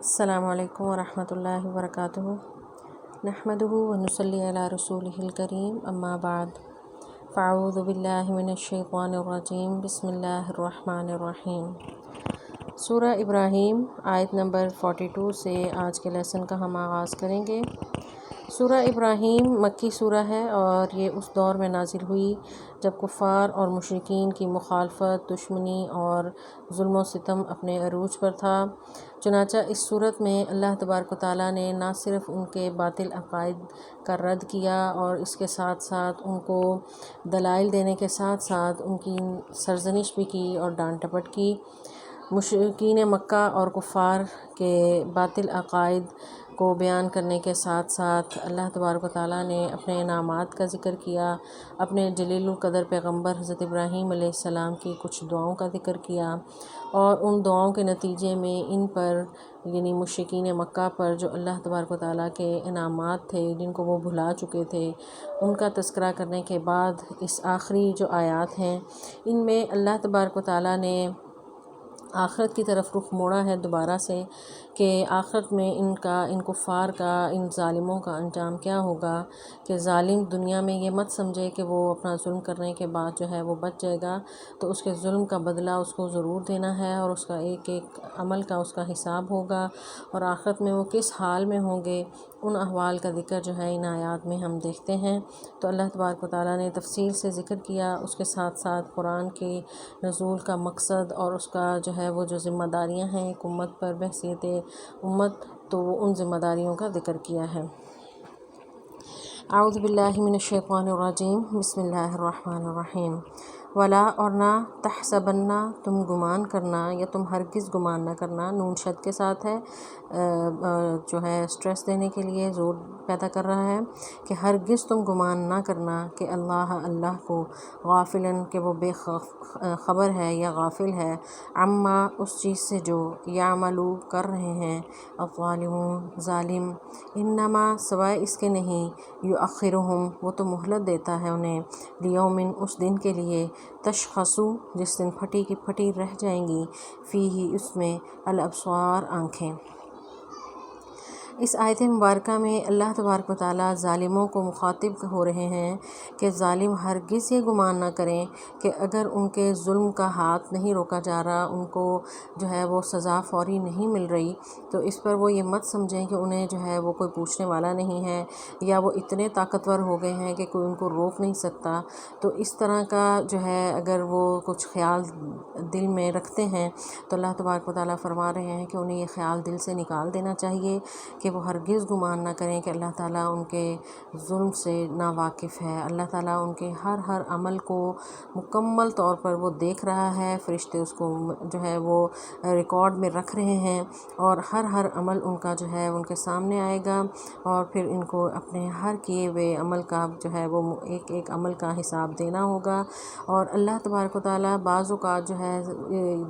السلام علیکم ورحمۃ اللہ وبرکاتہ۔ نحمدہ ونصلی علی رسولہ الکریم، اما بعد، فاعوذ باللہ من الشیطان الرجیم، بسم اللہ الرحمن الرحیم۔ سورہ ابراہیم آیت نمبر 42 سے آج کے لیسن کا ہم آغاز کریں گے۔ سورہ ابراہیم مکی سورہ ہے اور یہ اس دور میں نازل ہوئی جب کفار اور مشرکین کی مخالفت، دشمنی اور ظلم و ستم اپنے عروج پر تھا۔ چنانچہ اس صورت میں اللہ تبارک و تعالیٰ نے نہ صرف ان کے باطل عقائد کا رد کیا اور اس کے ساتھ ساتھ ان کو دلائل دینے کے ساتھ ساتھ ان کی سرزنش بھی کی اور ڈانٹ ڈپٹ کی۔ مشرکین مکہ اور کفار کے باطل عقائد کو بیان کرنے کے ساتھ ساتھ اللہ تبارک و تعالیٰ نے اپنے انعامات کا ذکر کیا، اپنے جلیل القدر پیغمبر حضرت ابراہیم علیہ السلام کی کچھ دعاؤں کا ذکر کیا، اور ان دعاؤں کے نتیجے میں ان پر یعنی مشرکین مکہ پر جو اللہ تبارک و تعالیٰ کے انعامات تھے جن کو وہ بھلا چکے تھے، ان کا تذکرہ کرنے کے بعد اس آخری جو آیات ہیں ان میں اللہ تبارک و تعالیٰ نے آخرت کی طرف رخ موڑا ہے دوبارہ سے کہ آخرت میں ان کفار کا، ان ظالموں کا انجام کیا ہوگا، کہ ظالم دنیا میں یہ مت سمجھے کہ وہ اپنا ظلم کرنے کے بعد جو ہے وہ بچ جائے گا، تو اس کے ظلم کا بدلہ اس کو ضرور دینا ہے اور اس کا ایک ایک عمل کا اس کا حساب ہوگا، اور آخرت میں وہ کس حال میں ہوں گے ان احوال کا ذکر جو ہے ان آیات میں ہم دیکھتے ہیں۔ تو اللہ تبارک و تعالیٰ نے تفصیل سے ذکر کیا، اس کے ساتھ ساتھ قرآن کے نزول کا مقصد اور اس کا جو ہے وہ جو ذمہ داریاں ہیں ایک امت پر بحیثیت امت، تو ان ذمہ داریوں کا ذکر کیا ہے۔ اعوذ باللہ من الشیطان الرجیم، بسم اللہ الرحمن الرحیم۔ ولا اور نہ، تحسبنہ تم گمان کرنا یا تم ہرگز گمان نہ کرنا، نون شد کے ساتھ ہے، جو ہے اسٹریس دینے کے لیے زور پیدا کر رہا ہے کہ ہرگز تم گمان نہ کرنا کہ اللہ کو غافلاً کہ وہ بے خبر ہے یا غافل ہے، عما اس چیز سے جو یعملو کر رہے ہیں الظالمون ظالم، انما سوائے اس کے نہیں، یؤخرہم وہ تو مہلت دیتا ہے انہیں، لیومن اس دن کے لیے، تشخصو جس دن پھٹی کی پھٹی رہ جائیں گی، فیہ اس میں، الابصار آنکھیں۔ اس آیت مبارکہ میں اللہ تبارک و تعالیٰ ظالموں کو مخاطب ہو رہے ہیں کہ ظالم ہرگز یہ گمان نہ کریں کہ اگر ان کے ظلم کا ہاتھ نہیں روکا جا رہا، ان کو جو ہے وہ سزا فوری نہیں مل رہی، تو اس پر وہ یہ مت سمجھیں کہ انہیں جو ہے وہ کوئی پوچھنے والا نہیں ہے یا وہ اتنے طاقتور ہو گئے ہیں کہ کوئی ان کو روک نہیں سکتا۔ تو اس طرح کا جو ہے اگر وہ کچھ خیال دل میں رکھتے ہیں تو اللہ تبارک و تعالیٰ فرما رہے ہیں کہ انہیں یہ خیال دل سے نکال دینا چاہیے کہ وہ ہرگز گمان نہ کریں کہ اللہ تعالیٰ ان کے ظلم سے ناواقف ہے۔ اللہ تعالیٰ ان کے ہر عمل کو مکمل طور پر وہ دیکھ رہا ہے، فرشتے اس کو جو ہے وہ ریکارڈ میں رکھ رہے ہیں، اور ہر عمل ان کا جو ہے ان کے سامنے آئے گا، اور پھر ان کو اپنے ہر کیے ہوئے عمل کا جو ہے وہ ایک ایک عمل کا حساب دینا ہوگا۔ اور اللہ تبارک و تعالیٰ بعض اوقات جو ہے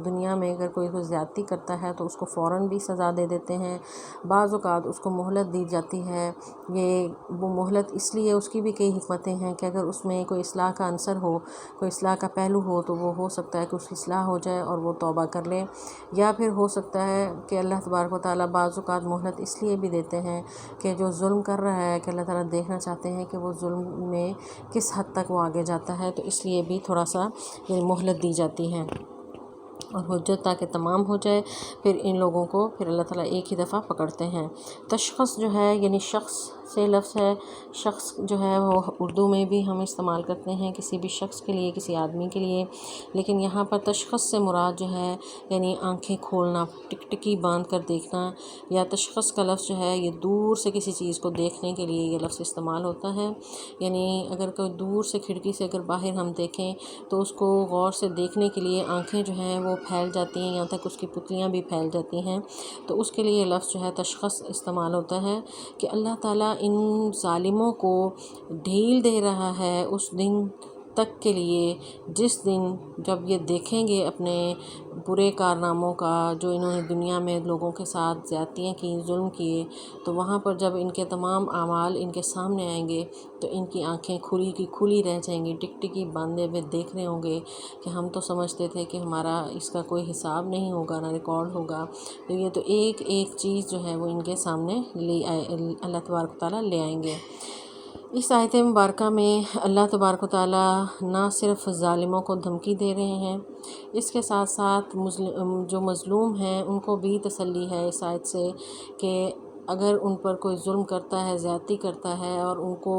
دنیا میں اگر کوئی زیادتی کرتا ہے تو اس کو فوراً بھی سزا دے دیتے ہیں، بعض اوقات اس کو مہلت دی جاتی ہے۔ وہ مہلت اس لیے اس کی بھی کئی حکمتیں ہیں کہ اگر اس میں کوئی اصلاح کا عنصر ہو، کوئی اصلاح کا پہلو ہو، تو وہ ہو سکتا ہے کہ اس کی اصلاح ہو جائے اور وہ توبہ کر لے، یا پھر ہو سکتا ہے کہ اللہ تبارک و تعالیٰ بعض اوقات مہلت اس لیے بھی دیتے ہیں کہ جو ظلم کر رہا ہے کہ اللہ تعالیٰ دیکھنا چاہتے ہیں کہ وہ ظلم میں کس حد تک وہ آگے جاتا ہے، تو اس لیے بھی تھوڑا سا مہلت دی جاتی ہے، اور حجت تاکہ تمام ہو جائے، پھر ان لوگوں کو پھر اللہ تعالیٰ ایک ہی دفعہ پکڑتے ہیں۔ تشخص جو ہے یعنی شخص سے لفظ ہے، شخص جو ہے وہ اردو میں بھی ہم استعمال کرتے ہیں کسی بھی شخص کے لیے، کسی آدمی کے لیے، لیکن یہاں پر تشخص سے مراد جو ہے یعنی آنکھیں کھولنا، ٹکٹکی باندھ کر دیکھنا، یا تشخص کا لفظ جو ہے یہ دور سے کسی چیز کو دیکھنے کے لیے یہ لفظ استعمال ہوتا ہے۔ یعنی اگر کوئی دور سے کھڑکی سے اگر باہر ہم دیکھیں تو اس کو غور سے دیکھنے کے لیے آنکھیں جو ہیں وہ پھیل جاتی ہیں، یہاں تک اس کی پتلیاں بھی پھیل جاتی ہیں، تو اس کے لیے یہ لفظ جو ہے تشخص استعمال ہوتا ہے کہ اللہ تعالیٰ ان ظالموں کو ڈھیل دے رہا ہے اس دن تک کے لیے جس دن جب یہ دیکھیں گے اپنے برے کارناموں کا جو انہوں نے دنیا میں لوگوں کے ساتھ زیادتیاں کی، ظلم کیے، تو وہاں پر جب ان کے تمام اعمال ان کے سامنے آئیں گے تو ان کی آنکھیں کھلی کی کھلی رہ جائیں گی، ٹکٹکی باندھے ہوئے دیکھ رہے ہوں گے کہ ہم تو سمجھتے تھے کہ ہمارا اس کا کوئی حساب نہیں ہوگا، نہ ریکارڈ ہوگا۔ تو یہ تو ایک ایک چیز جو ہے وہ ان کے سامنے اللہ تبارک و تعالیٰ لے آئیں گے۔ اس آیت مبارکہ میں اللہ تبارک و تعالیٰ نہ صرف ظالموں کو دھمکی دے رہے ہیں، اس کے ساتھ ساتھ جو مظلوم ہیں ان کو بھی تسلی ہے اس آیت سے کہ اگر ان پر کوئی ظلم کرتا ہے، زیادتی کرتا ہے اور ان کو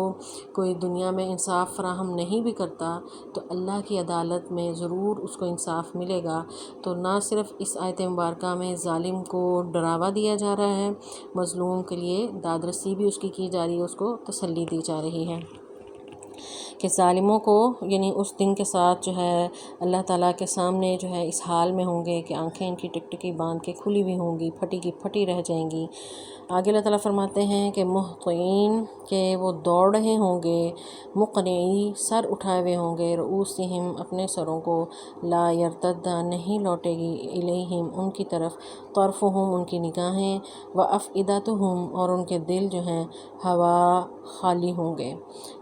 کوئی دنیا میں انصاف فراہم نہیں بھی کرتا تو اللہ کی عدالت میں ضرور اس کو انصاف ملے گا۔ تو نہ صرف اس آیت مبارکہ میں ظالم کو ڈراوا دیا جا رہا ہے، مظلوم کے لیے داد رسی بھی اس کی جا رہی ہے، اس کو تسلی دی جا رہی ہے کہ ظالموں کو یعنی اس دن کے ساتھ جو ہے اللہ تعالیٰ کے سامنے جو ہے اس حال میں ہوں گے کہ آنکھیں ان کی ٹکٹکی باندھ کے کھلی ہوئی ہوں گی، پھٹی کی پھٹی رہ جائیں گی۔ آگے اللہ تعالیٰ فرماتے ہیں کہ مہطعین کہ وہ دوڑ رہے ہوں گے، مقنعی سر اٹھائے ہوئے ہوں گے، رؤوسہم اپنے سروں کو، لا یرتد نہیں لوٹے گی الیہم ان کی طرف، طرفہم ان کی نگاہیں، وافئدتہم اور ان کے دل جو ہیں ہوا خالی ہوں گے۔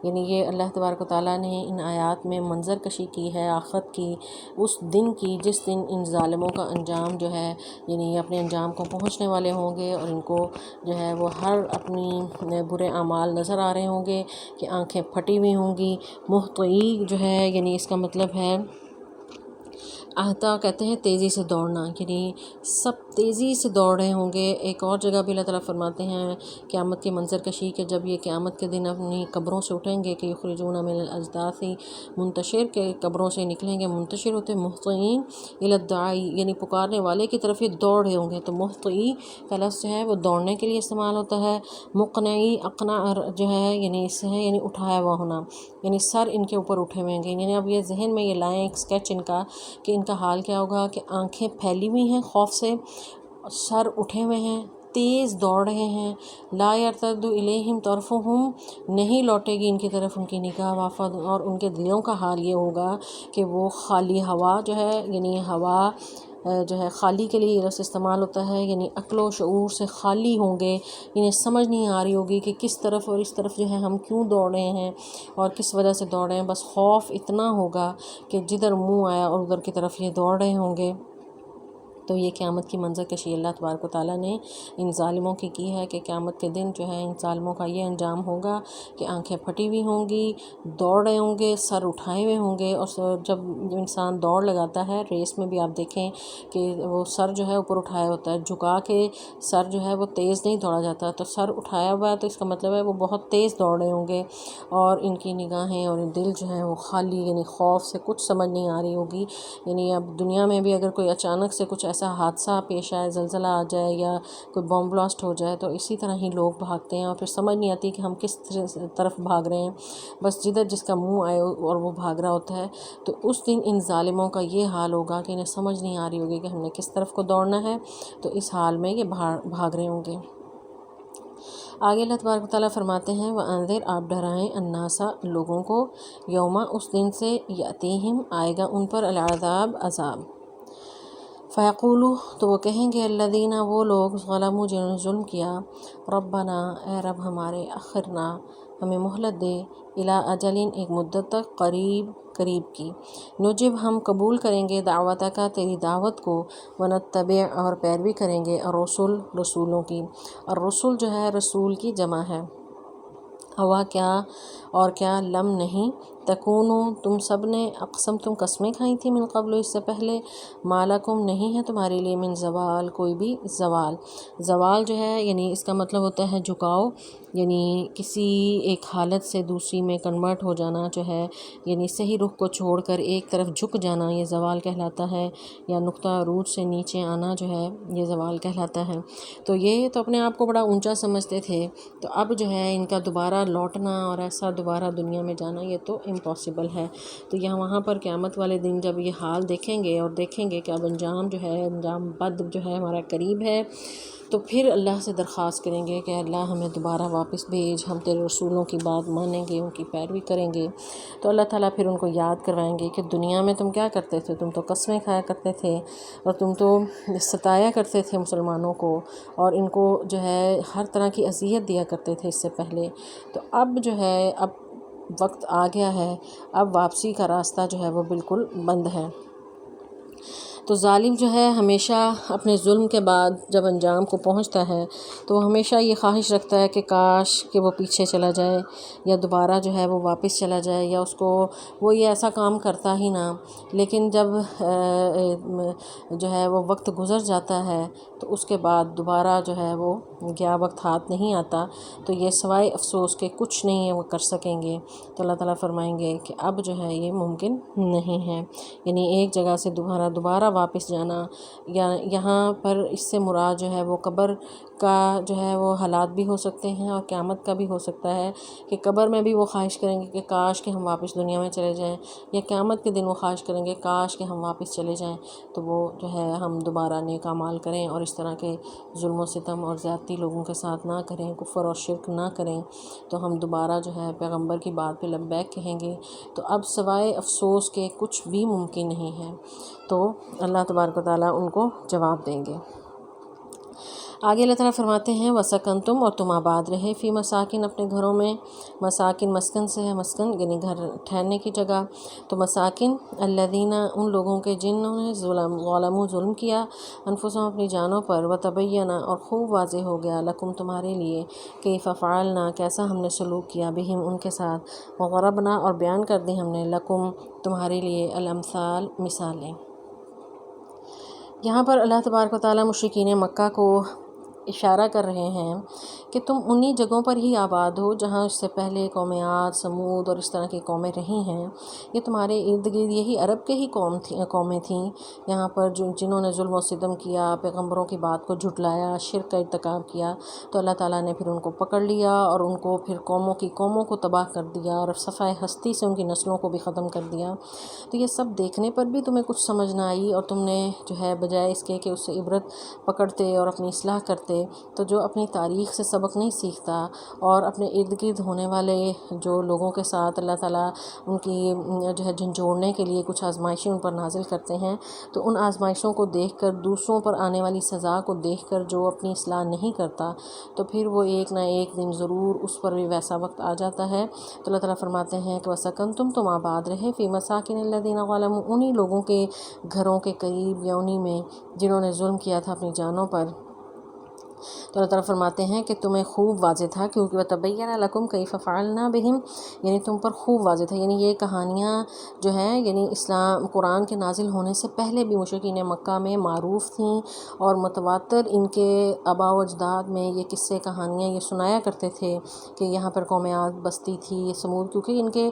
یعنی یہ اللہ تبارک و تعالیٰ نے ان آیات میں منظر کشی کی ہے آخرت کی، اس دن کی جس دن ان ظالموں کا انجام جو ہے یعنی اپنے انجام کو پہنچنے والے ہوں گے اور ان کو جو ہے وہ ہر اپنی برے اعمال نظر آ رہے ہوں گے کہ آنکھیں پھٹی ہوئی ہوں گی۔ مہطعی جو ہے یعنی اس کا مطلب ہے اہتا کہتے ہیں تیزی سے دوڑنا، یعنی سب تیزی سے دوڑ رہے ہوں گے۔ ایک اور جگہ بھی اللہ تعالیٰ فرماتے ہیں قیامت کی منظر کشی کہ جب یہ قیامت کے دن اپنی قبروں سے اٹھیں گے کہ یخرجون من الاجداث منتشر کے قبروں سے نکلیں گے منتشر ہوتے، مہطعین الی الداعی یعنی پکارنے والے کی طرف یہ دوڑ رہے ہوں گے۔ تو مہطعی کا لفظ جو ہے وہ دوڑنے کے لیے استعمال ہوتا ہے، مقنعی اقنع جو ہے یعنی اس سے ہے یعنی اٹھایا ہوا ہونا، یعنی سر ان کے اوپر اٹھے ہوئے ہیں۔ یعنی اب یہ ذہن میں یہ لائیں ایک اسکیچ ان کا کہ ان کا حال کیا ہوگا کہ آنکھیں پھیلی ہوئی ہیں خوف سے، سر اٹھے ہوئے ہیں، تیز دوڑ رہے ہیں، لا یرتد الیہم طرفہم نہیں لوٹے گی ان کی طرف ان کی نگاہ، وافد اور ان کے دلوں کا حال یہ ہوگا کہ وہ خالی ہوا جو ہے یعنی ہوا جو ہے خالی کے لیے یہ لفظ استعمال ہوتا ہے، یعنی عقل و شعور سے خالی ہوں گے، انہیں سمجھ نہیں آ رہی ہوگی کہ کس طرف اور اس طرف جو ہے ہم کیوں دوڑ رہے ہیں اور کس وجہ سے دوڑ رہے ہیں، بس خوف اتنا ہوگا کہ جدھر منہ آیا اور ادھر کی طرف یہ دوڑ رہے ہوں گے۔ تو یہ قیامت کی منظر کشی اللہ تبارک و تعالیٰ نے ان ظالموں کی ہے کہ قیامت کے دن جو ہے ان ظالموں کا یہ انجام ہوگا کہ آنکھیں پھٹی ہوئی ہوں گی، دوڑ رہے ہوں گے، سر اٹھائے ہوئے ہوں گے۔ اور جب انسان دوڑ لگاتا ہے ریس میں بھی آپ دیکھیں کہ وہ سر جو ہے اوپر اٹھایا ہوتا ہے، جھکا کے سر جو ہے وہ تیز نہیں دوڑا جاتا، تو سر اٹھایا ہوا ہے تو اس کا مطلب ہے وہ بہت تیز دوڑ رہے ہوں گے اور ان کی نگاہیں اور دل جو ہیں وہ خالی یعنی خوف سے کچھ سمجھ نہیں آ رہی ہوگی۔ یعنی اب دنیا میں بھی اگر کوئی اچانک سے کچھ ایسا حادثہ پیش آئے، زلزلہ آ جائے یا کوئی بم بلاسٹ ہو جائے تو اسی طرح ہی لوگ بھاگتے ہیں اور پھر سمجھ نہیں آتی کہ ہم کس طرف بھاگ رہے ہیں، بس جدھر جس کا منہ آئے اور وہ بھاگ رہا ہوتا ہے۔ تو اس دن ان ظالموں کا یہ حال ہوگا کہ انہیں سمجھ نہیں آ رہی ہوگی کہ ہم نے کس طرف کو دوڑنا ہے، تو اس حال میں یہ بھاگ رہے ہوں گے۔ آگے اللہ تبارک و تعالیٰ فرماتے ہیں وَأَنذِرْ آپ ڈرائیں النَّاسَ لوگوں کو، یوما اس دن سے یأتیہم آئے گا ان پر العذاب عذاب، فیقولوا تو وہ کہیں گے الذین وہ لوگ ظلموا جنہوں نے ظلم کیا، ربنا اے رب ہمارے اخرنا ہمیں مہلت دے، الی اجل ایک مدت تک، قریب کی، نجب ہم قبول کریں گے دعوتہ کا تیری دعوت کو، ونتبع اور پیروی کریں گے الرسل رسولوں کی۔ الرسل جو ہے رسول کی جمع ہے، ہوا کیا اور کیا لم نہیں، تکونو تم سب نے اقسم تم قسمیں کھائی تھی من قبل اس سے پہلے، مالکم نہیں ہے تمہارے لیے من زوال کوئی بھی زوال۔ زوال جو ہے یعنی اس کا مطلب ہوتا ہے جھکاؤ، یعنی کسی ایک حالت سے دوسری میں کنورٹ ہو جانا جو ہے، یعنی صحیح رخ کو چھوڑ کر ایک طرف جھک جانا یہ زوال کہلاتا ہے، یا نقطہ عروج سے نیچے آنا جو ہے یہ زوال کہلاتا ہے۔ تو یہ تو اپنے آپ کو بڑا اونچا سمجھتے تھے، تو اب جو ہے ان کا دوبارہ لوٹنا اور ایسا دوبارہ دنیا میں جانا یہ تو امپاسبل ہے۔ تو یہاں وہاں پر قیامت والے دن جب یہ حال دیکھیں گے اور دیکھیں گے کہ اب انجام جو ہے انجام بد جو ہے ہمارا قریب ہے، تو پھر اللہ سے درخواست کریں گے کہ اللہ ہمیں دوبارہ واپس بھیج، ہم تیرے رسولوں کی بات مانیں گے، ان کی پیروی کریں گے۔ تو اللہ تعالیٰ پھر ان کو یاد کروائیں گے کہ دنیا میں تم کیا کرتے تھے، تم تو قسمیں کھایا کرتے تھے اور تم تو ستایا کرتے تھے مسلمانوں کو، اور ان کو جو ہے ہر طرح کی اذیت دیا کرتے تھے اس سے پہلے۔ تو اب جو ہے اب وقت آ گیا ہے، اب واپسی کا راستہ جو ہے وہ بالکل بند ہے۔ تو ظالم جو ہے ہمیشہ اپنے ظلم کے بعد جب انجام کو پہنچتا ہے تو وہ ہمیشہ یہ خواہش رکھتا ہے کہ کاش کہ وہ پیچھے چلا جائے، یا دوبارہ جو ہے وہ واپس چلا جائے، یا اس کو وہ یہ ایسا کام کرتا ہی نہ۔ لیکن جب جو ہے وہ وقت گزر جاتا ہے تو اس کے بعد دوبارہ جو ہے وہ گیا وقت ہاتھ نہیں آتا، تو یہ سوائے افسوس کے کچھ نہیں ہے وہ کر سکیں گے۔ تو اللہ تعالیٰ فرمائیں گے کہ اب جو ہے یہ ممکن نہیں ہے، یعنی ایک جگہ سے دوبارہ واپس جانا، یا یہاں پر اس سے مراد جو ہے وہ قبر کا جو ہے وہ حالات بھی ہو سکتے ہیں، اور قیامت کا بھی ہو سکتا ہے کہ قبر میں بھی وہ خواہش کریں گے کہ کاش کہ ہم واپس دنیا میں چلے جائیں، یا قیامت کے دن وہ خواہش کریں گے کاش کہ ہم واپس چلے جائیں تو وہ جو ہے ہم دوبارہ نیک اعمال کریں اور اس طرح کے ظلم و ستم اور زیادتی لوگوں کے ساتھ نہ کریں، کفر اور شرک نہ کریں، تو ہم دوبارہ جو ہے پیغمبر کی بات پہ لبیک کہیں گے۔ تو اب سوائے افسوس کے کچھ بھی ممکن نہیں ہے۔ تو اللہ تبارک و تعالیٰ ان کو جواب دیں گے۔ آگے اللہ تعالیٰ فرماتے ہیں وَسَكَنْتُمْ، اور تم آباد رہے، فی مساکن، اپنے گھروں میں۔ مساکن مسکن سے ہے، مسکن یعنی گھر ٹھہرنے کی جگہ۔ تو مساکن الذین، ان لوگوں کے جنہوں نے ظلموا، ظلم کیا، انفسہم، اپنی جانوں پر، وتبین، اور خوب واضح ہو گیا، لکم، تمہارے لیے، کیف فعلنا، کیسا ہم نے سلوک کیا، بہم، ان کے ساتھ، وضربنا، اور بیان کر دی ہم نے، لکم، تمہارے لیے، الامثال، مثالیں۔ یہاں پر اللہ تبارک و تعالیٰ مشرکین مکہ کو اشارہ کر رہے ہیں کہ تم انہی جگہوں پر ہی آباد ہو جہاں اس سے پہلے قوم عاد، سمود اور اس طرح کی قومیں رہی ہیں۔ یہ تمہارے ارد گرد یہی عرب کے ہی قومیں تھیں یہاں پر، جنہوں نے ظلم و ستم کیا، پیغمبروں کی بات کو جھٹلایا، شرک کا ارتکاب کیا۔ تو اللہ تعالیٰ نے پھر ان کو پکڑ لیا اور ان کو پھر قوموں کو تباہ کر دیا، اور صفحہ ہستی سے ان کی نسلوں کو بھی ختم کر دیا۔ تو یہ سب دیکھنے پر بھی تمہیں کچھ سمجھ نہ آئی، اور تم نے جو ہے بجائے اس کے کہ اس سے عبرت پکڑتے اور اپنی اصلاح کرتے، تو جو اپنی تاریخ سے سبق نہیں سیکھتا اور اپنے ارد گرد ہونے والے جو لوگوں کے ساتھ اللہ تعالیٰ ان کی جو ہے جھنجھوڑنے کے لیے کچھ آزمائشیں ان پر نازل کرتے ہیں، تو ان آزمائشوں کو دیکھ کر، دوسروں پر آنے والی سزا کو دیکھ کر جو اپنی اصلاح نہیں کرتا، تو پھر وہ ایک نہ ایک دن ضرور اس پر بھی ویسا وقت آ جاتا ہے۔ تو اللہ تعالیٰ فرماتے ہیں کہ وَسَكَنْتُمْ، تم آباد رہے، فی مساکن الذین ظلموا، انہی لوگوں کے گھروں کے قریب یا انہی میں جنہوں نے ظلم کیا تھا اپنی جانوں پر۔ تو اللہ تعالیٰ فرماتے ہیں کہ تمہیں خوب واضح تھا، کیونکہ وَتَبَيَّنَ لَكُمْ كَيْفَ فَعَلْنَا بِهِمْ، یعنی تم پر خوب واضح تھا، یعنی یہ کہانیاں جو ہیں یعنی اسلام قرآن کے نازل ہونے سے پہلے بھی مشرکین مکہ میں معروف تھیں، اور متواتر ان کے آباء و اجداد میں یہ قصے کہانیاں یہ سنایا کرتے تھے کہ یہاں پر قوم عاد بستی تھی، یہ سمود، کیونکہ ان کے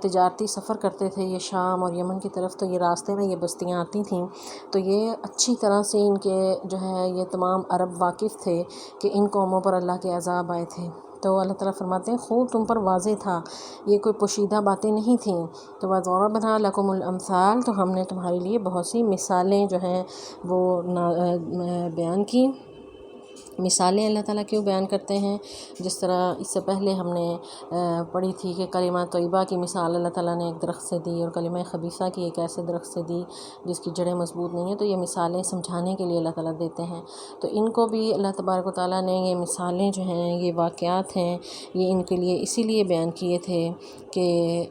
تجارتی سفر کرتے تھے یہ شام اور یمن کی طرف، تو یہ راستے میں یہ بستیاں آتی تھیں، تو یہ اچھی طرح سے ان کے جو ہے یہ تمام عرب واقف تھے کہ ان قوموں پر اللہ کے عذاب آئے تھے۔ تو اللہ تعالیٰ فرماتے ہیں خوب تم پر واضح تھا، یہ کوئی پوشیدہ باتیں نہیں تھیں۔ تو وَضَرَبْنَا لَكُمُ الْأَمْثَالَ، تو ہم نے تمہارے لیے بہت سی مثالیں جو ہیں وہ بیان کی۔ مثالیں اللہ تعالیٰ کیوں بیان کرتے ہیں؟ جس طرح اس سے پہلے ہم نے پڑھی تھی کہ کلمہ طیبہ کی مثال اللہ تعالیٰ نے ایک درخت سے دی، اور کلمہ خبیثہ کی ایک ایسے درخت سے دی جس کی جڑیں مضبوط نہیں ہیں، تو یہ مثالیں سمجھانے کے لیے اللہ تعالیٰ دیتے ہیں۔ تو ان کو بھی اللہ تبارک و تعالیٰ نے یہ مثالیں جو ہیں، یہ واقعات ہیں، یہ ان کے لیے اسی لیے بیان کیے تھے کہ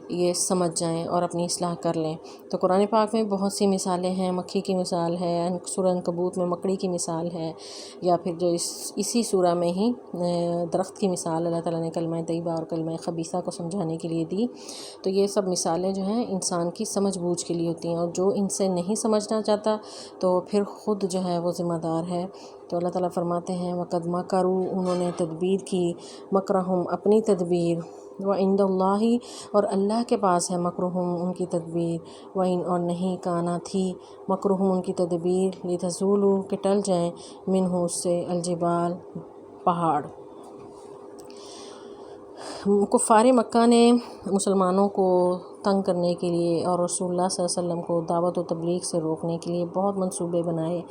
یہ سمجھ جائیں اور اپنی اصلاح کر لیں۔ تو قرآن پاک میں بہت سی مثالیں ہیں، مکھی کی مثال ہے، سورہ عنکبوت میں مکڑی کی مثال ہے، یا پھر جو اسی سورہ میں ہی درخت کی مثال اللہ تعالیٰ نے کلمہ طیبہ اور کلمہ خبیثہ کو سمجھانے کے لیے دی۔ تو یہ سب مثالیں جو ہیں انسان کی سمجھ بوجھ کے لیے ہوتی ہیں، اور جو ان سے نہیں سمجھنا چاہتا تو پھر خود جو ہے وہ ذمہ دار ہے۔ تو اللہ تعالیٰ فرماتے ہیں وَقَدْ مَكَرُوا، انہوں نے تدبیر کی، مکرہم، اپنی تدبیر، وَعِنْدَ اللّٰہِ، اور اللہ کے پاس ہے، مکرہم، ان کی تدبیر، وَإِنْ، اور نہیں، کانا، تھی، مکرہم، ان کی تدبیر، لِتَزُولُوا، کہ ٹل جائیں، منہ، اس سے، الجبال، پہاڑ۔ کفار مکہ نے مسلمانوں کو تنگ کرنے کے لیے اور رسول اللہ صلی اللہ علیہ وسلم کو دعوت و تبلیغ سے روکنے کے لیے بہت منصوبے بنائے،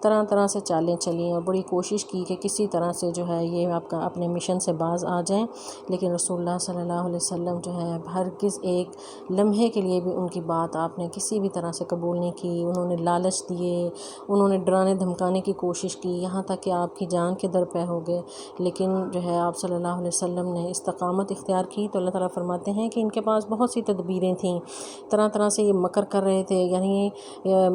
طرح طرح سے چالیں چلیں اور بڑی کوشش کی کہ کسی طرح سے جو ہے یہ آپ کا اپنے مشن سے باز آ جائیں، لیکن رسول اللہ صلی اللہ علیہ وسلم جو ہے ہرگز ایک لمحے کے لیے بھی ان کی بات آپ نے کسی بھی طرح سے قبول نہیں کی۔ انہوں نے لالچ دیے، انہوں نے ڈرانے دھمکانے کی کوشش کی، یہاں تک کہ آپ کی جان کے در پہ ہو گئے، لیکن جو ہے آپ صلی اللہ علیہ وسلم نے استقامت اختیار کی تو اللہ تعالیٰ فرماتے ہیں کہ ان کے پاس بہت سی تدبیریں تھیں، طرح طرح سے یہ مکر کر رہے تھے۔ یعنی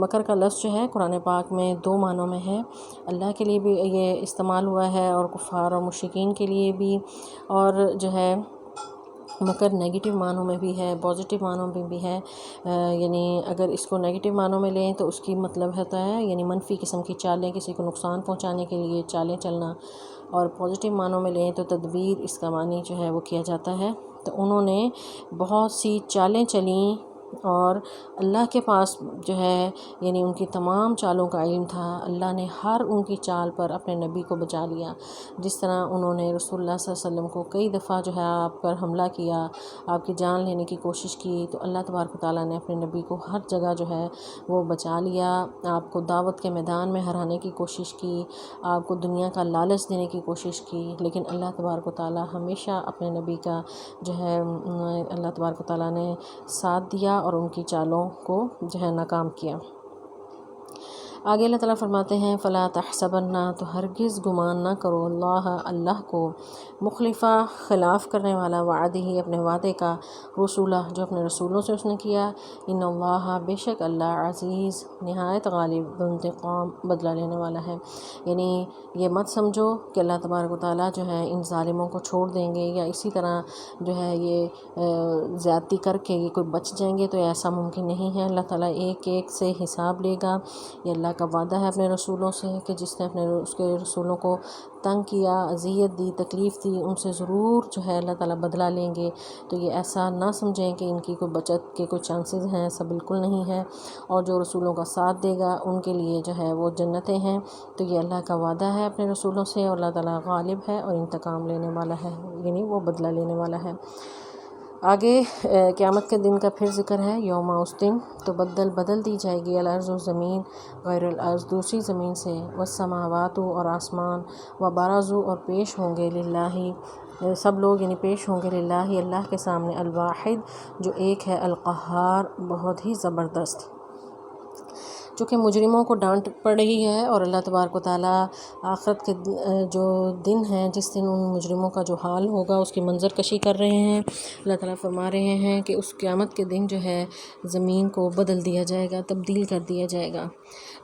مکر کا لفظ جو ہے قرآن پاک میں دو معنوں میں ہے، اللہ کے لیے بھی یہ استعمال ہوا ہے اور کفار اور مشرکین کے لیے بھی، اور جو ہے مکر نیگیٹو معنوں میں بھی ہے، پازیٹیو معنوں میں بھی ہے۔ یعنی اگر اس کو نیگیٹو معنوں میں لیں تو اس کی مطلب ہوتا ہے یعنی منفی قسم کی چالیں، کسی کو نقصان پہنچانے کے لیے چالیں چلنا، اور پازیٹیو معنوں میں لیں تو تدبیر اس کا معنی جو ہے وہ کیا جاتا ہے۔ تو انہوں نے بہت سی چالیں چلیں اور اللہ کے پاس جو ہے یعنی ان کی تمام چالوں کا علم تھا، اللہ نے ہر ان کی چال پر اپنے نبی کو بچا لیا۔ جس طرح انہوں نے رسول اللہ صلی اللہ علیہ وسلم کو کئی دفعہ جو ہے آپ پر حملہ کیا، آپ کی جان لینے کی کوشش کی، تو اللہ تبارک و تعالیٰ نے اپنے نبی کو ہر جگہ جو ہے وہ بچا لیا، آپ کو دعوت کے میدان میں ہرانے کی کوشش کی، آپ کو دنیا کا لالچ دینے کی کوشش کی، لیکن اللہ تبارک و تعالیٰ ہمیشہ اپنے نبی کا جو ہے اللہ تبارک و تعالیٰ نے ساتھ دیا اور ان کی چالوں کو جو ہے ناکام کیا۔ آگے اللہ تعالیٰ فرماتے ہیں فَلَا تَحْسَبَنَّ، تو ہرگز گمان نہ کرو اللہ کو مخلفہ خلاف کرنے والا وعدہ ہی اپنے وعدے کا، رسولہ جو اپنے رسولوں سے اس نے کیا، ان اللہ بے شک اللہ عزیز نہایت غالب انتقام بدلہ لینے والا ہے۔ یعنی یہ مت سمجھو کہ اللہ تبارک و تعالیٰ جو ہے ان ظالموں کو چھوڑ دیں گے یا اسی طرح جو ہے یہ زیادتی کر کے یہ کوئی بچ جائیں گے، تو ایسا ممکن نہیں ہے۔ اللہ تعالیٰ ایک ایک سے حساب لے گا۔ یہ اللہ کا وعدہ ہے اپنے رسولوں سے کہ جس نے اس کے رسولوں کو تنگ کیا، اذیت دی، تکلیف دی، ان سے ضرور جو ہے اللہ تعالیٰ بدلہ لیں گے۔ تو یہ ایسا نہ سمجھیں کہ ان کی کوئی بچت کے کوئی چانسز ہیں، ایسا بالکل نہیں ہے۔ اور جو رسولوں کا ساتھ دے گا ان کے لیے جو ہے وہ جنتیں ہیں۔ تو یہ اللہ کا وعدہ ہے اپنے رسولوں سے، اور اللہ تعالیٰ غالب ہے اور انتقام لینے والا ہے، یعنی وہ بدلہ لینے والا ہے۔ آگے قیامت کے دن کا پھر ذکر ہے، یوم اس دن تو بدل دی جائے گی الارض زمین غیر الارض دوسری زمین سے، والسماوات اور آسمان، وبرزوا اور پیش ہوں گے للہ سب لوگ، یعنی پیش ہوں گے للہ اللہ کے سامنے، الواحد جو ایک ہے، القہار بہت ہی زبردست۔ چونکہ مجرموں کو ڈانٹ پڑ رہی ہے اور اللہ تبارک و تعالیٰ آخرت کے جو دن ہیں جس دن ان مجرموں کا جو حال ہوگا اس کی منظر کشی کر رہے ہیں۔ اللہ تعالیٰ فرما رہے ہیں کہ اس قیامت کے دن جو ہے زمین کو بدل دیا جائے گا، تبدیل کر دیا جائے گا۔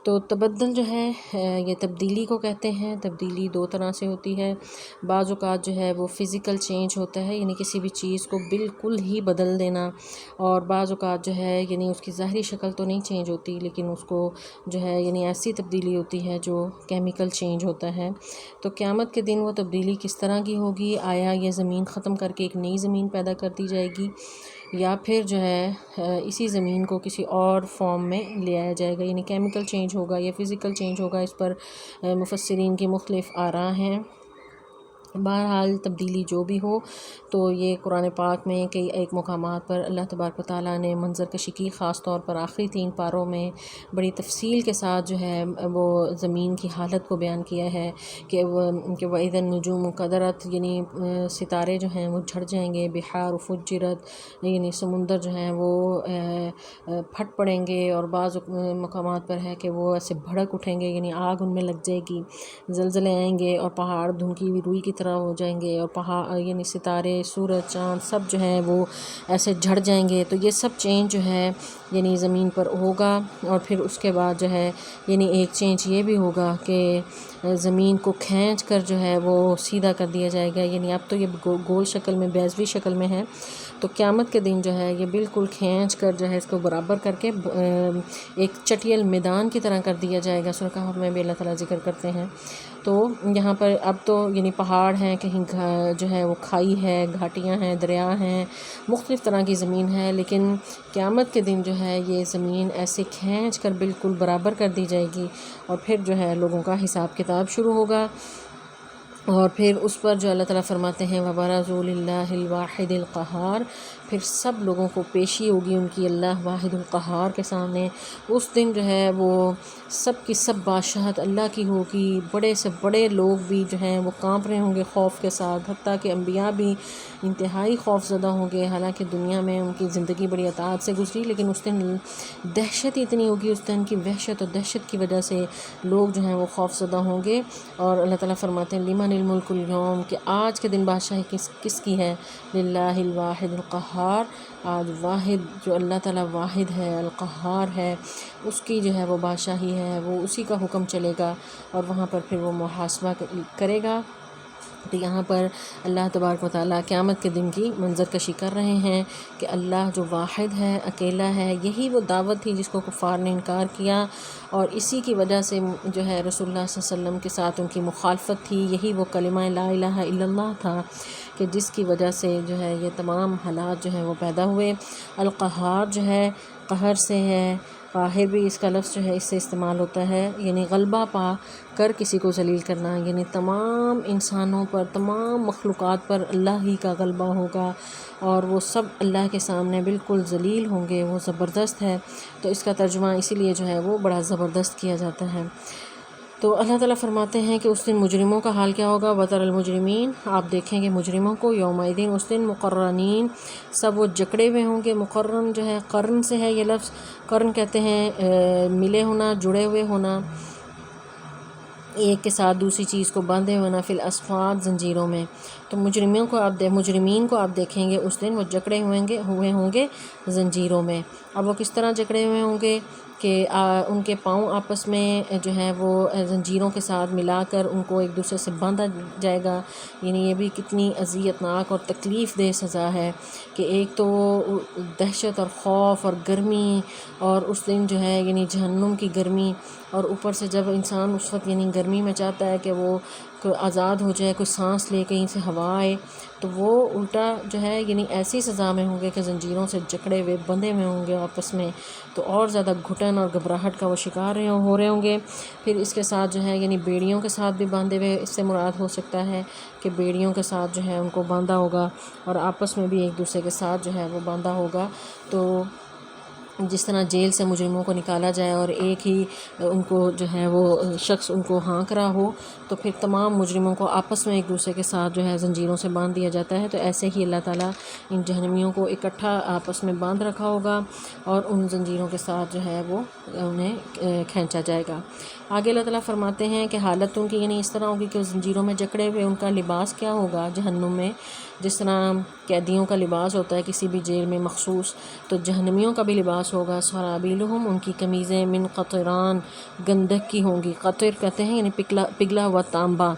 تو تبدل جو ہے یہ تبدیلی کو کہتے ہیں۔ تبدیلی دو طرح سے ہوتی ہے، بعض اوقات جو ہے وہ فزیکل چینج ہوتا ہے، یعنی کسی بھی چیز کو بالکل ہی بدل دینا، اور بعض اوقات جو ہے یعنی اس کی ظاہری شکل تو نہیں چینج ہوتی لیکن اس کو جو ہے یعنی ایسی تبدیلی ہوتی ہے جو کیمیکل چینج ہوتا ہے۔ تو قیامت کے دن وہ تبدیلی کس طرح کی ہوگی؟ آیا یہ زمین ختم کر کے ایک نئی زمین پیدا کر دی جائے گی، یا پھر جو ہے اسی زمین کو کسی اور فارم میں لے آیا جائے گا، یعنی کیمیکل چینج ہوگا یا فزیکل چینج ہوگا، اس پر مفسرین کی مختلف آراء ہیں۔ بہرحال تبدیلی جو بھی ہو، تو یہ قرآن پاک میں کئی ایک مقامات پر اللہ تبارک و تعالیٰ نے منظر کشی کی، خاص طور پر آخری 3 پاروں میں بڑی تفصیل کے ساتھ جو ہے وہ زمین کی حالت کو بیان کیا ہے کہ وَإِذَا النُّجُومُ انكَدَرَتْ، یعنی ستارے جو ہیں وہ جھڑ جائیں گے، بِحَارُ فُجِّرَتْ، یعنی سمندر جو ہیں وہ پھٹ پڑیں گے، اور بعض مقامات پر ہے کہ وہ ایسے بھڑک اٹھیں گے، یعنی آگ ان میں لگ جائے گی، زلزلے آئیں گے اور پہاڑ دھنکی ہوئی روئی کی طرح ہو جائیں گے، اور پہاڑ یعنی ستارے، سورج، چاند سب جو ہیں وہ ایسے جھڑ جائیں گے۔ تو یہ سب چینج جو ہے یعنی زمین پر ہوگا، اور پھر اس کے بعد جو ہے یعنی ایک چینج یہ بھی ہوگا کہ زمین کو کھینچ کر جو ہے وہ سیدھا کر دیا جائے گا، یعنی اب تو یہ گول شکل میں، بیضوی شکل میں ہے، تو قیامت کے دن جو ہے یہ بالکل کھینچ کر جو ہے اس کو برابر کر کے ایک چٹیل میدان کی طرح کر دیا جائے گا۔ سورہ کہف میں بھی اللہ تعالیٰ ذکر کرتے ہیں۔ تو یہاں پر اب تو یعنی پہاڑ ہیں، کہیں جو ہے وہ کھائی ہے، گھاٹیاں ہیں، دریا ہیں، مختلف طرح کی زمین ہے، لیکن قیامت کے دن جو ہے یہ زمین ایسے کھینچ کر بالکل برابر کر دی جائے گی، اور پھر جو ہے لوگوں کا حساب کتاب شروع ہوگا۔ اور پھر اس پر جو اللہ تعالیٰ فرماتے ہیں وَبَرَزُوا لِلَّهِ الْوَاحِدِ الْقَهَّارِ، پھر سب لوگوں کو پیشی ہوگی ان کی اللہ واحد القہار کے سامنے۔ اس دن جو ہے وہ سب کی سب بادشاہت اللہ کی ہوگی، بڑے سے بڑے لوگ بھی جو ہیں وہ کانپ رہے ہوں گے خوف کے ساتھ، حتیٰ کہ انبیاء بھی انتہائی خوف زدہ ہوں گے، حالانکہ دنیا میں ان کی زندگی بڑی اطاعت سے گزری، لیکن اس دن دہشت اتنی ہوگی، اس دن کی وحشت اور دہشت کی وجہ سے لوگ جو ہیں وہ خوف زدہ ہوں گے۔ اور اللہ تعالیٰ فرماتے ہیں لمن الملک اليوم، کہ آج کے دن بادشاہی کس کی ہے؟ للہ الواحد القہار، آج واحد جو اللہ تعالیٰ واحد ہے، القہار ہے، اس کی جو ہے وہ بادشاہی ہے، وہ اسی کا حکم چلے گا اور وہاں پر پھر وہ محاسبہ کرے گا۔ تو یہاں پر اللہ تبارک و تعالیٰ قیامت کے دن کی منظر کشی کر رہے ہیں کہ اللہ جو واحد ہے، اکیلا ہے، یہی وہ دعوت تھی جس کو کفار نے انکار کیا، اور اسی کی وجہ سے جو ہے رسول اللہ صلی اللہ علیہ وسلم کے ساتھ ان کی مخالفت تھی، یہی وہ کلمہ لا الہ الا اللہ تھا کہ جس کی وجہ سے جو ہے یہ تمام حالات جو ہیں وہ پیدا ہوئے۔ القہار جو ہے قہر سے ہے، قاہر بھی اس کا لفظ جو ہے اس سے استعمال ہوتا ہے، یعنی غلبہ پا کر کسی کو ذلیل کرنا، یعنی تمام انسانوں پر، تمام مخلوقات پر اللہ ہی کا غلبہ ہوگا اور وہ سب اللہ کے سامنے بالکل ذلیل ہوں گے، وہ زبردست ہے۔ تو اس کا ترجمہ اسی لیے جو ہے وہ بڑا زبردست کیا جاتا ہے۔ تو اللہ تعالیٰ فرماتے ہیں کہ اس دن مجرموں کا حال کیا ہوگا، وَتَرَى الْمُجْرِمِينَ، آپ دیکھیں گے مجرموں کو، یومئذ اس دن مقرنین، سب وہ جکڑے ہوئے ہوں گے۔ مقرن جو ہے قرن سے ہے یہ لفظ، قرن کہتے ہیں ملے ہونا، جڑے ہوئے ہونا، ایک کے ساتھ دوسری چیز کو باندھے ہونا، فی الاصفاد، زنجیروں میں۔ تو مجرمین کو آپ دیکھیں گے اس دن وہ جکڑے ہوئے ہوں گے زنجیروں میں۔ اب وہ کس طرح جکڑے ہوئے ہوں گے کہ ان کے پاؤں آپس میں جو ہے وہ زنجیروں کے ساتھ ملا کر ان کو ایک دوسرے سے باندھا جائے گا، یعنی یہ بھی کتنی اذیت ناک اور تکلیف دہ سزا ہے کہ ایک تو دہشت اور خوف اور گرمی، اور اس دن جو ہے یعنی جہنم کی گرمی، اور اوپر سے جب انسان اس وقت یعنی گرمی میں چاہتا ہے کہ وہ کوئی آزاد ہو جائے، کوئی سانس لے، کہیں سے ہوا آئے، تو وہ الٹا جو ہے یعنی ایسی سزا میں ہوں گے کہ زنجیروں سے جکڑے ہوئے بندھے ہوئے ہوں گے آپس میں، تو اور زیادہ گھٹن اور گھبراہٹ کا وہ شکار ہو رہے ہوں گے۔ پھر اس کے ساتھ جو ہے یعنی بیڑیوں کے ساتھ بھی باندھے ہوئے، اس سے مراد ہو سکتا ہے کہ بیڑیوں کے ساتھ جو ہے ان کو باندھا ہوگا، اور آپس میں بھی ایک دوسرے کے ساتھ جو ہے وہ باندھا ہوگا۔ تو جس طرح جیل سے مجرموں کو نکالا جائے اور ایک ہی ان کو جو ہے وہ شخص ان کو ہانک رہا ہو، تو پھر تمام مجرموں کو آپس میں ایک دوسرے کے ساتھ جو ہے زنجیروں سے باندھ دیا جاتا ہے، تو ایسے ہی اللہ تعالیٰ ان جہنمیوں کو اکٹھا آپس میں باندھ رکھا ہوگا اور ان زنجیروں کے ساتھ جو ہے وہ انہیں کھینچا جائے گا۔ آگے اللہ تعالیٰ فرماتے ہیں کہ حالت ان کی یعنی اس طرح ہوگی کہ زنجیروں میں جکڑے ہوئے ان کا لباس کیا ہوگا جہنم میں، جس طرح قیدیوں کا لباس ہوتا ہے کسی بھی جیل میں مخصوص، تو جہنمیوں کا بھی لباس ہوگا، سرابیلہم، ان کی قمیضیں، من قطران، گندھک کی ہوں گی۔ قطر کہتے ہیں یعنی پگھلا ہوا تانبا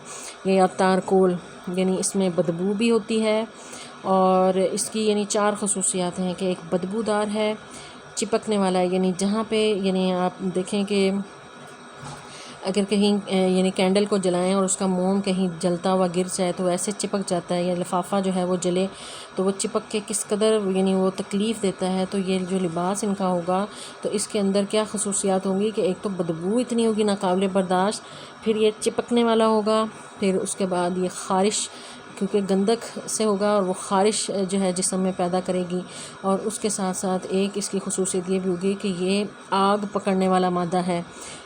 یا تارکول، یعنی اس میں بدبو بھی ہوتی ہے، اور اس کی یعنی 4 خصوصیات ہیں کہ ایک بدبودار ہے، چپکنے والا ہے، یعنی جہاں پہ یعنی آپ دیکھیں کہ اگر کہیں یعنی کینڈل کو جلائیں اور اس کا موم کہیں جلتا ہوا گر جائے تو ایسے چپک جاتا ہے، یا لفافہ جو ہے وہ جلے تو وہ چپک کے کس قدر یعنی وہ تکلیف دیتا ہے۔ تو یہ جو لباس ان کا ہوگا تو اس کے اندر کیا خصوصیات ہوں گی کہ ایک تو بدبو اتنی ہوگی ناقابل برداشت، پھر یہ چپکنے والا ہوگا، پھر اس کے بعد یہ خارش، کیونکہ گندک سے ہوگا اور وہ خارش جو ہے جسم میں پیدا کرے گی، اور اس کے ساتھ ساتھ ایک اس کی خصوصیت یہ بھی ہوگی کہ یہ آگ پکڑنے والا مادہ ہے،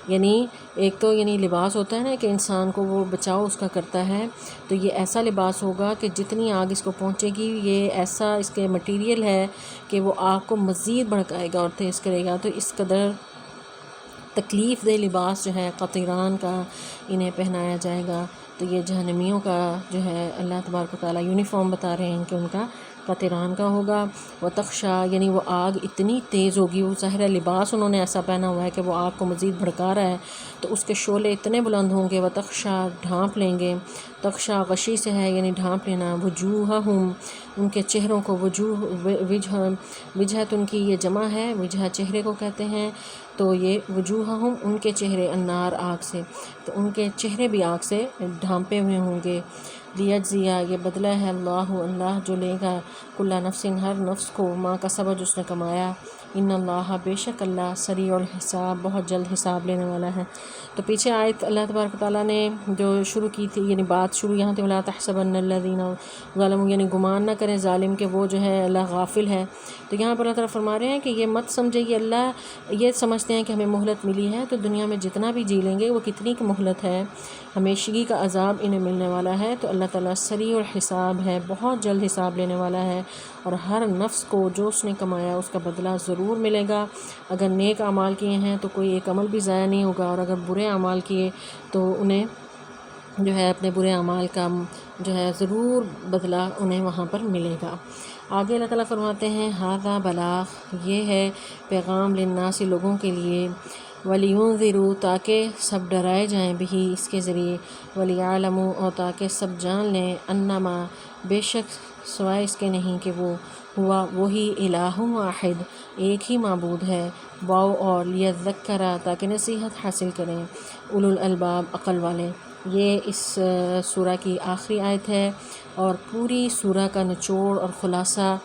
یعنی ایک تو یعنی لباس ہوتا ہے نا کہ انسان کو وہ بچاؤ اس کا کرتا ہے، تو یہ ایسا لباس ہوگا کہ جتنی آگ اس کو پہنچے گی یہ ایسا اس کے مٹیریل ہے کہ وہ آگ کو مزید بھڑکائے گا اور تیز کرے گا، تو اس قدر تکلیف دہ لباس جو ہے قطیران کا انہیں پہنایا جائے گا۔ تو یہ جہنمیوں کا جو ہے اللہ تبارک و تعالیٰ یونیفارم بتا رہے ہیں کہ ان کا قطران کا ہوگا۔ وتخشا، یعنی وہ آگ اتنی تیز ہوگی، وہ ظاہر لباس انہوں نے ایسا پہنا ہوا ہے کہ وہ آگ کو مزید بھڑکا رہا ہے، تو اس کے شعلے اتنے بلند ہوں گے، وتخشا، ڈھانپ لیں گے، تخشا غشی سے ہے یعنی ڈھانپ لینا، وجوہہم، ان کے چہروں کو، وجہت ان کی یہ جمع ہے، وجہ چہرے کو کہتے ہیں، تو یہ وجوہہم ان کے چہرے، النار آگ سے، تو ان کے چہرے بھی آگ سے ڈھانپے ہوئے ہوں گے۔ لیجزیہ، یہ بدلہ ہے اللہ جو لے گا کل نفس، ہر نفس کو، ما کسبت، جس نے کمایا، ان اللہ بے شک اللہ سریع الحساب بہت جلد حساب لینے والا ہے۔ تو پیچھے آیت اللہ تبارک و تعالیٰ نے جو شروع کی تھی، یعنی بات شروع یہاں تھی وَلَا تَحْسَبَنَّ الَّذِينَ ظَلَمُوا، یعنی گمان نہ کریں ظالم کہ وہ جو ہے اللہ غافل ہے۔ تو یہاں پر اللہ تعالیٰ فرما رہے ہیں کہ یہ مت سمجھے کہ اللہ یہ سمجھتے ہیں کہ ہمیں مہلت ملی ہے تو دنیا میں جتنا بھی جی لیں گے وہ کتنی کی مہلت ہے، ہمیشگی کا عذاب انہیں ملنے والا ہے۔ تو اللہ تعالیٰ سریع الحساب ہے، بہت جلد حساب لینے والا ہے، اور ہر نفس کو جو اس نے کمایا اس کا بدلہ ضرور ملے گا۔ اگر نیک اعمال کیے ہیں تو کوئی ایک عمل بھی ضائع نہیں ہوگا، اور اگر برے اعمال کیے تو انہیں جو ہے اپنے برے اعمال کا جو ہے ضرور بدلہ انہیں وہاں پر ملے گا۔ آگے اللہ تعالیٰ فرماتے ہیں ھذا بلاغ، یہ ہے پیغام للناس لوگوں کے لیے، وَلِيُنذِرُوا تاکہ سب ڈرائے جائیں بھی اس کے ذریعے، وَلِيَعْلَمُوا اور تاکہ سب جان لیں انما بے شک سوائے اس کے نہیں کہ وہ ہوا وہی الہ واحد ایک ہی معبود ہے، واو اور لیذکر تاکہ نصیحت حاصل کریں اولو الالباب عقل والے۔ یہ اس سورہ کی آخری آیت ہے، اور پوری سورہ کا نچوڑ اور خلاصہ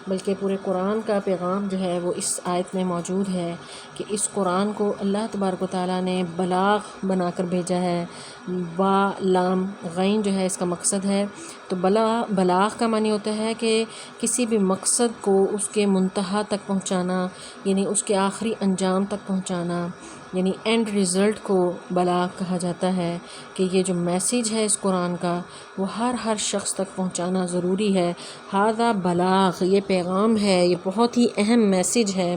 بلکہ پورے قرآن کا پیغام جو ہے وہ اس آیت میں موجود ہے کہ اس قرآن کو اللہ تبارک و تعالیٰ نے بلاغ بنا کر بھیجا ہے۔ با لام غین جو ہے اس کا مقصد ہے، تو بلاغ کا معنی ہوتا ہے کہ کسی بھی مقصد کو اس کے منتہا تک پہنچانا، یعنی اس کے آخری انجام تک پہنچانا، یعنی اینڈ رزلٹ کو بلاغ کہا جاتا ہے، کہ یہ جو میسیج ہے اس قرآن کا وہ ہر شخص تک پہنچانا ضروری ہے۔ ھذا بلاغ، یہ پیغام ہے، یہ بہت ہی اہم میسیج ہے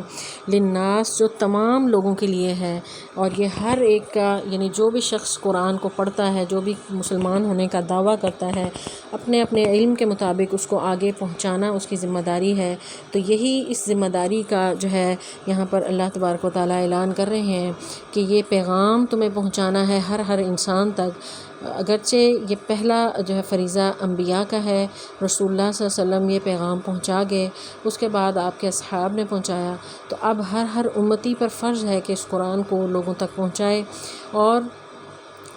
للناس جو تمام لوگوں کے لیے ہے، اور یہ ہر ایک کا، یعنی جو بھی شخص قرآن کو پڑھتا ہے، جو بھی مسلمان ہونے کا دعویٰ کرتا ہے، اپنے اپنے علم کے مطابق اس کو آگے پہنچانا اس کی ذمہ داری ہے۔ تو یہی اس ذمہ داری کا جو ہے یہاں پر اللہ تبارک و تعالیٰ اعلان کر رہے ہیں کہ یہ پیغام تمہیں پہنچانا ہے ہر انسان تک۔ اگرچہ یہ پہلا جو ہے فریضہ انبیاء کا ہے، رسول اللہ صلی اللہ علیہ وسلم یہ پیغام پہنچا گئے، اس کے بعد آپ کے اصحاب نے پہنچایا، تو اب ہر امتی پر فرض ہے کہ اس قرآن کو لوگوں تک پہنچائے، اور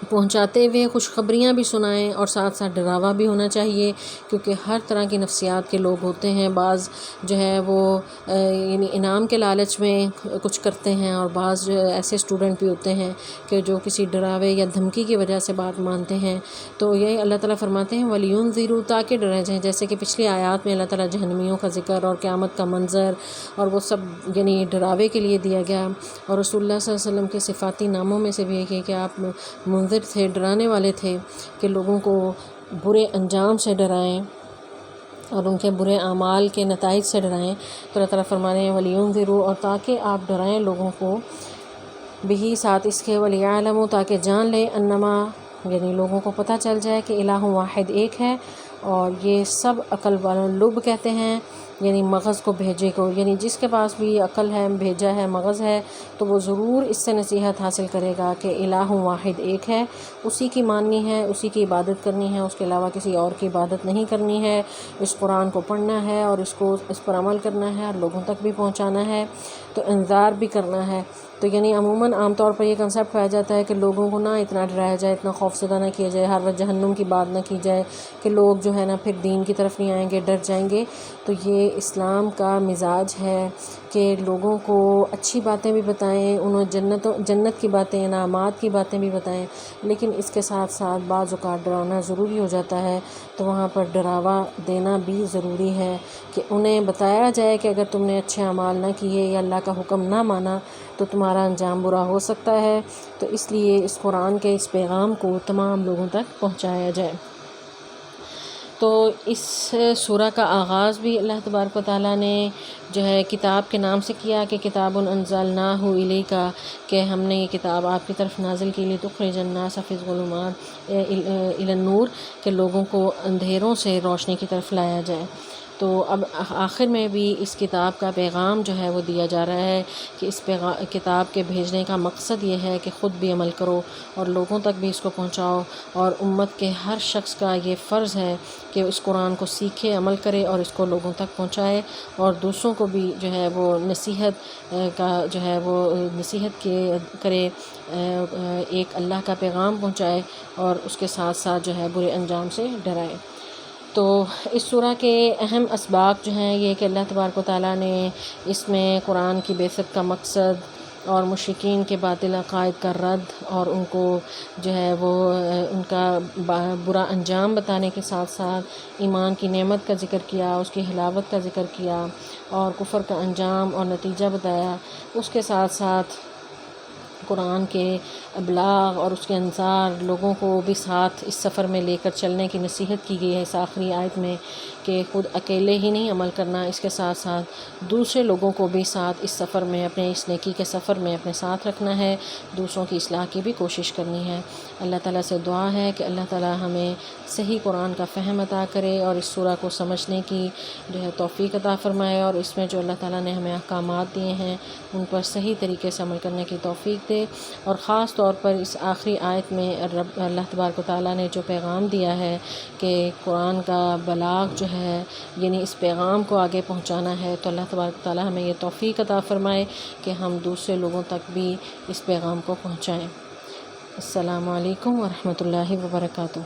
پہنچاتے ہوئے خوشخبریاں بھی سنائیں، اور ساتھ ساتھ ڈراوا بھی ہونا چاہیے، کیونکہ ہر طرح کی نفسیات کے لوگ ہوتے ہیں۔ بعض جو ہے وہ یعنی انعام کے لالچ میں کچھ کرتے ہیں، اور بعض جو ایسے اسٹوڈنٹ بھی ہوتے ہیں کہ جو کسی ڈراوے یا دھمکی کی وجہ سے بات مانتے ہیں۔ تو یہ اللہ تعالیٰ فرماتے ہیں وَلِيُنذِرُوا تاکہ ڈرائے جائیں، جیسے کہ پچھلی آیات میں اللہ تعالیٰ جہنمیوں کا ذکر اور قیامت کا منظر اور وہ سب یعنی ڈراوے کے لیے دیا گیا، اور رسول اللہ صلی اللہ علیہ وسلم کے صفاتی ناموں میں سے بھی ہے کہ آپ منذر تھے، ڈرانے والے تھے، کہ لوگوں کو برے انجام سے ڈرائیں اور ان کے برے اعمال کے نتائج سے ڈرائیں۔ تو اللہ تعالیٰ فرما رہے ہیں وَلِيُنذِرُوا اور تاکہ آپ ڈرائیں لوگوں کو، بھی ساتھ اس کے وَلِيَعْلَمُوا تاکہ جان لیں انما یعنی لوگوں کو پتہ چل جائے کہ الہ واحد ایک ہے، اور یہ سب عقل والوں لب کہتے ہیں یعنی مغز کو بھیجے کو، یعنی جس کے پاس بھی عقل ہے، بھیجا ہے، مغز ہے، تو وہ ضرور اس سے نصیحت حاصل کرے گا کہ الہ واحد ایک ہے، اسی کی ماننی ہے، اسی کی عبادت کرنی ہے، اس کے علاوہ کسی اور کی عبادت نہیں کرنی ہے، اس قرآن کو پڑھنا ہے اور اس پر عمل کرنا ہے اور لوگوں تک بھی پہنچانا ہے، تو انذار بھی کرنا ہے۔ تو یعنی عموماً عام طور پر یہ کنسیپٹ پایا جاتا ہے کہ لوگوں کو نہ اتنا ڈرایا جائے، اتنا خوفزدہ نہ کیا جائے، ہر وقت جہنم کی بات نہ کی جائے کہ لوگ جو ہے نا پھر دین کی طرف نہیں آئیں گے، ڈر جائیں گے۔ تو یہ اسلام کا مزاج ہے کہ لوگوں کو اچھی باتیں بھی بتائیں، انہیں جنت کی باتیں، انعامات کی باتیں بھی بتائیں، لیکن اس کے ساتھ ساتھ بعض اوقات ڈرانا ضروری ہو جاتا ہے، تو وہاں پر ڈراوا دینا بھی ضروری ہے کہ انہیں بتایا جائے کہ اگر تم نے اچھے اعمال نہ کیے یا اللہ کا حکم نہ مانا تو تمہارا انجام برا ہو سکتا ہے۔ تو اس لیے اس قرآن کے اس پیغام کو تمام لوگوں تک پہنچایا جائے۔ تو اس سورہ کا آغاز بھی اللہ تبارک و تعالیٰ نے جو ہے کتاب کے نام سے کیا کہ کتاب انزلناہ الیک، کہ ہم نے یہ کتاب آپ کی طرف نازل کی لتخرج الناس فی الظلمات الی النور، کہ لوگوں کو اندھیروں سے روشنی کی طرف لایا جائے۔ تو اب آخر میں بھی اس کتاب کا پیغام جو ہے وہ دیا جا رہا ہے کہ اس کتاب کے بھیجنے کا مقصد یہ ہے کہ خود بھی عمل کرو اور لوگوں تک بھی اس کو پہنچاؤ، اور امت کے ہر شخص کا یہ فرض ہے کہ اس قرآن کو سیکھے، عمل کرے اور اس کو لوگوں تک پہنچائے، اور دوسروں کو بھی جو ہے وہ نصیحت کا جو ہے وہ نصیحت کرے، ایک اللہ کا پیغام پہنچائے اور اس کے ساتھ ساتھ جو ہے برے انجام سے ڈرائے۔ تو اس سورہ کے اہم اسباق جو ہیں یہ کہ اللہ تبارک و تعالیٰ نے اس میں قرآن کی بعثت کا مقصد اور مشرکین کے باطل عقائد کا رد اور ان کو جو ہے وہ ان کا برا انجام بتانے کے ساتھ ساتھ ایمان کی نعمت کا ذکر کیا، اس کی حلاوت کا ذکر کیا اور کفر کا انجام اور نتیجہ بتایا۔ اس کے ساتھ ساتھ قرآن کے ابلاغ اور اس کے انصار لوگوں کو بھی ساتھ اس سفر میں لے کر چلنے کی نصیحت کی گئی ہے اس آخری آیت میں، کہ خود اکیلے ہی نہیں عمل کرنا، اس کے ساتھ ساتھ دوسرے لوگوں کو بھی ساتھ اس سفر میں، اپنے اس نیکی کے سفر میں اپنے ساتھ رکھنا ہے، دوسروں کی اصلاح کی بھی کوشش کرنی ہے۔ اللہ تعالیٰ سے دعا ہے کہ اللہ تعالیٰ ہمیں صحیح قرآن کا فہم عطا کرے اور اس سورہ کو سمجھنے کی جو ہے توفیق عطا فرمائے، اور اس میں جو اللہ تعالیٰ نے ہمیں احکامات دیے ہیں ان پر صحیح طریقے سے عمل کرنے کی توفیق دے، اور خاص طور پر اس آخری آیت میں اللہ تبارک و تعالیٰ نے جو پیغام دیا ہے کہ قرآن کا بلاغ جو ہے یعنی اس پیغام کو آگے پہنچانا ہے، تو اللہ تبارک و تعالیٰ ہمیں یہ توفیق عطا فرمائے کہ ہم دوسرے لوگوں تک بھی اس پیغام کو پہنچائیں۔ السلام علیکم ورحمۃ اللہ وبرکاتہ۔